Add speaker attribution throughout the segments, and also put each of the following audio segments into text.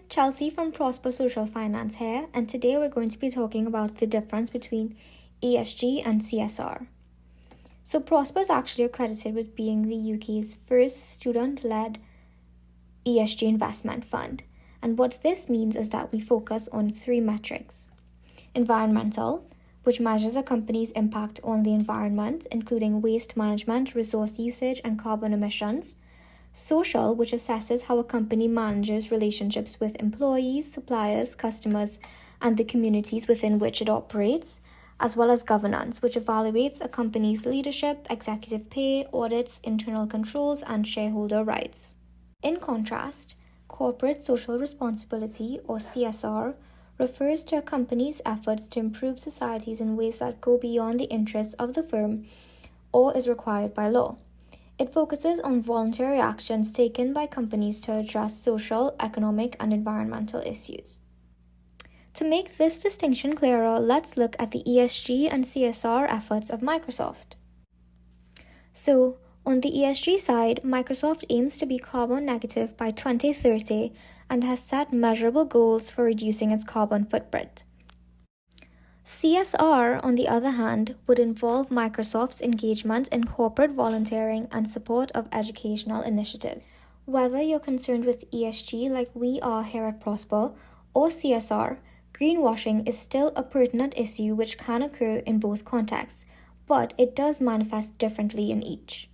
Speaker 1: Chelsea from Prosper Social Finance here, and today we're going to be talking about the difference between ESG and CSR. So Prosper is actually accredited with being the UK's first student-led ESG investment fund. And what this means is that we focus on three metrics. Environmental, which measures a company's impact on the environment, including waste management, resource usage, and carbon emissions. Social, which assesses how a company manages relationships with employees, suppliers, customers, and the communities within which it operates, as well as governance, which evaluates a company's leadership, executive pay, audits, internal controls, and shareholder rights. In contrast, corporate social responsibility, or CSR, refers to a company's efforts to improve societies in ways that go beyond the interests of the firm or is required by law. It focuses on voluntary actions taken by companies to address social, economic, and environmental issues. To make this distinction clearer, let's look at the ESG and CSR efforts of Microsoft. So, on the ESG side, Microsoft aims to be carbon negative by 2030 and has set measurable goals for reducing its carbon footprint. CSR, on the other hand, would involve Microsoft's engagement in corporate volunteering and support of educational initiatives. Whether you're concerned with ESG like we are here at Prosper, or CSR, greenwashing is still a pertinent issue which can occur in both contexts, but it does manifest differently in each.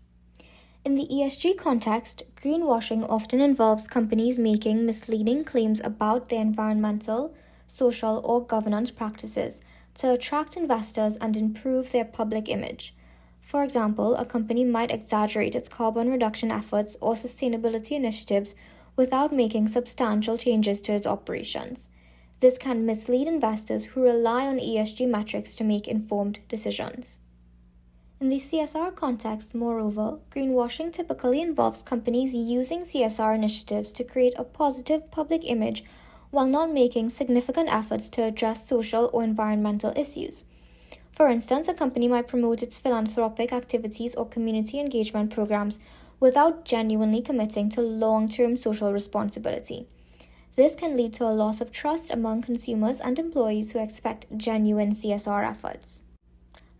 Speaker 1: In the ESG context, greenwashing often involves companies making misleading claims about their environmental, social, or governance practices to attract investors and improve their public image. For example, a company might exaggerate its carbon reduction efforts or sustainability initiatives without making substantial changes to its operations. This can mislead investors who rely on ESG metrics to make informed decisions. In the CSR context, moreover, greenwashing typically involves companies using CSR initiatives to create a positive public image while not making significant efforts to address social or environmental issues. For instance, a company might promote its philanthropic activities or community engagement programs without genuinely committing to long-term social responsibility. This can lead to a loss of trust among consumers and employees who expect genuine CSR efforts.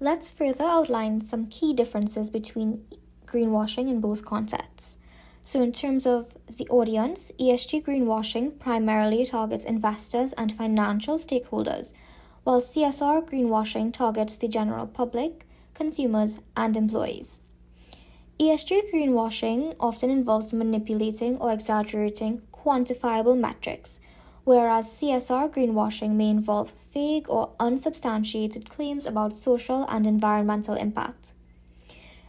Speaker 1: Let's further outline some key differences between greenwashing in both contexts. So in terms of the audience, ESG greenwashing primarily targets investors and financial stakeholders, while CSR greenwashing targets the general public, consumers, and employees. ESG greenwashing often involves manipulating or exaggerating quantifiable metrics, whereas CSR greenwashing may involve vague or unsubstantiated claims about social and environmental impact.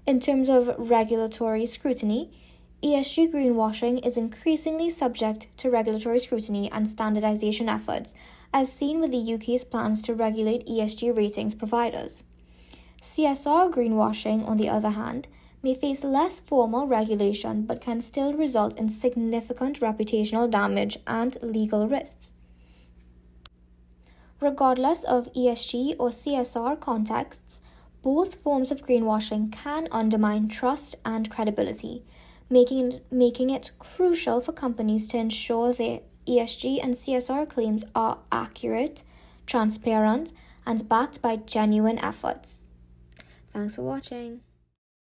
Speaker 1: In terms of regulatory scrutiny, ESG greenwashing is increasingly subject to regulatory scrutiny and standardization efforts, as seen with the UK's plans to regulate ESG ratings providers. CSR greenwashing, on the other hand, may face less formal regulation but can still result in significant reputational damage and legal risks. Regardless of ESG or CSR contexts, both forms of greenwashing can undermine trust and credibility, making it crucial for companies to ensure their ESG and CSR claims are accurate, transparent, and backed by genuine efforts. Thanks for watching.